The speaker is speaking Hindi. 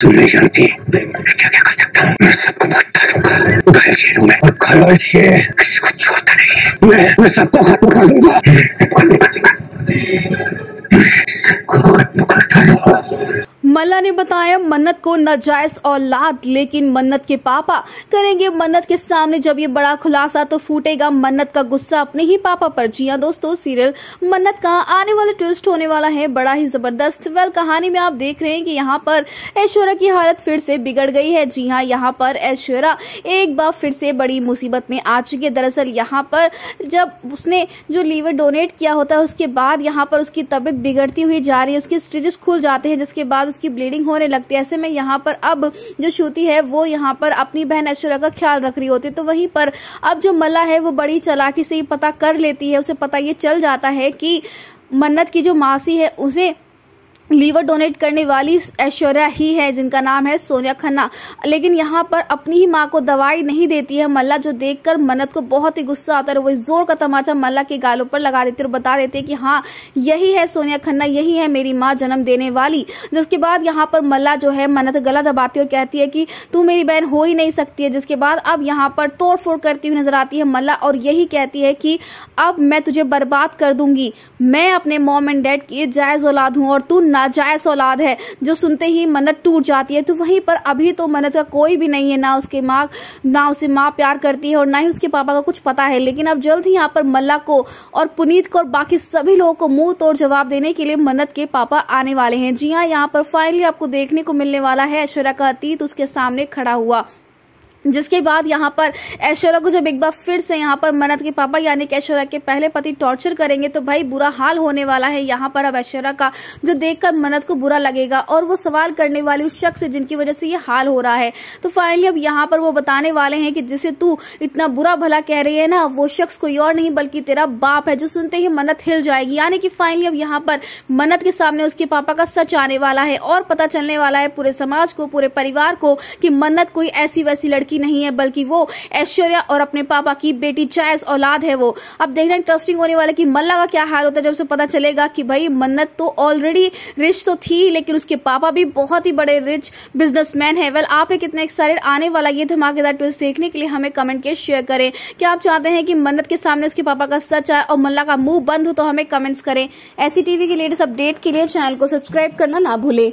तुम नहीं जानती मैं क्या क्या कर सकता हूँ। मैं सबको भटका दूंगा। घायल शेर हूँ मैं, और घायल शेर किसी को छोड़ता नहीं है। मैं सबको खत्म कर दूंगा। सबको खत्म करता रहूंगा। मल्ला ने बताया मन्नत को नाजायज औलाद, लेकिन मन्नत के पापा करेंगे मन्नत के सामने जब ये बड़ा खुलासा तो फूटेगा मन्नत का गुस्सा अपने ही पापा पर। जी हाँ दोस्तों, सीरियल मन्नत का आने वाला ट्विस्ट होने वाला है बड़ा ही जबरदस्त। कहानी में आप देख रहे हैं कि यहाँ पर ऐश्वर्या की हालत फिर से बिगड़ गई है। जी हाँ, यहाँ पर ऐश्वर्या एक बार फिर से बड़ी मुसीबत में आ चुकी है। दरअसल यहाँ पर जब उसने जो लीवर डोनेट किया होता है उसके बाद यहाँ पर उसकी तबीयत बिगड़ती हुई जा रही है, उसके स्टिचेस खुल जाते हैं जिसके बाद उसकी ब्लीडिंग होने लगती है। ऐसे में यहाँ पर अब जो श्रुति है वो यहाँ पर अपनी बहन ऐश्वर्या का ख्याल रख रही होती है। तो वहीं पर अब जो मल्ला है वो बड़ी चालाकी से ही पता कर लेती है, उसे पता ये चल जाता है कि मन्नत की जो मासी है उसे लीवर डोनेट करने वाली ऐश्वर्या ही है जिनका नाम है सोनिया खन्ना। लेकिन यहाँ पर अपनी ही माँ को दवाई नहीं देती है मल्ला, जो देखकर मन्नत को बहुत ही गुस्सा आता है। वो जोर का तमाचा मल्ला के गालों पर लगा देती है और बता देते हैं कि हाँ यही है सोनिया खन्ना, यही है मेरी माँ जन्म देने वाली। जिसके बाद यहाँ पर मल्ला जो है मन्नत गला दबाती है और कहती है कि तू मेरी बहन हो ही नहीं सकती है। जिसके बाद अब यहाँ पर तोड़ फोड़ करती हुई नजर आती है मल्ला और यही कहती है कि अब मैं तुझे बर्बाद कर दूंगी। मैं अपने मॉम एंड डैड की जायज औलाद हूँ और तू नाजायज औलाद है। जो सुनते ही मन्नत टूट जाती है। तो वहीं पर अभी तो मन्नत का कोई भी नहीं है, ना उसे माँ प्यार करती है और ना ही उसके पापा का कुछ पता है। लेकिन अब जल्द ही यहाँ पर मल्ला को और पुनीत को और बाकी सभी लोगों को मुंह तोड़ जवाब देने के लिए मन्नत के पापा आने वाले हैं। जी हाँ, यहाँ पर फाइनली आपको देखने को मिलने वाला है ऐश्वर्या का अतीत उसके सामने खड़ा हुआ। जिसके बाद यहाँ पर ऐश्वर्या को जब एक बार फिर से यहाँ पर मन्नत के पापा यानी कि ऐश्वर्या के पहले पति टॉर्चर करेंगे तो भाई बुरा हाल होने वाला है यहाँ पर अब ऐश्वर्या का, जो देखकर मन्नत को बुरा लगेगा और वो सवाल करने वाली उस शख्स से जिनकी वजह से ये हाल हो रहा है। तो फाइनली अब यहाँ पर वो बताने वाले हैं कि जिसे तू इतना बुरा भला कह रही है ना, वो शख्स कोई और नहीं बल्कि तेरा बाप है। जो सुनते ही मन्नत हिल जाएगी। यानी कि फाइनली अब यहाँ पर मन्नत के सामने उसके पापा का सच आने वाला है और पता चलने वाला है पूरे समाज को, पूरे परिवार को कि मन्नत कोई ऐसी वैसी लड़की नहीं है बल्कि वो ऐश्वर्या और अपने पापा की बेटी जायज औलाद है। वो अब देखना इंटरेस्टिंग होने वाला है कि मल्ला का क्या हाल होता है जब उसे पता चलेगा कि भाई मन्नत तो ऑलरेडी रिच तो थी लेकिन उसके पापा भी बहुत ही बड़े रिच बिजनेसमैन है। आप कितने एक्साइटेड आने वाला ये धमाकेदार ट्विस्ट देखने के लिए हमें कमेंट के शेयर करें। क्या आप चाहते हैं कि मन्नत के सामने उसके पापा का सच आए और मल्ला का मुंह बंद हो? तो हमें कमेंट्स करें। ऐसी टीवी की लेटेस्ट अपडेट के लिए चैनल को सब्सक्राइब करना ना भूले।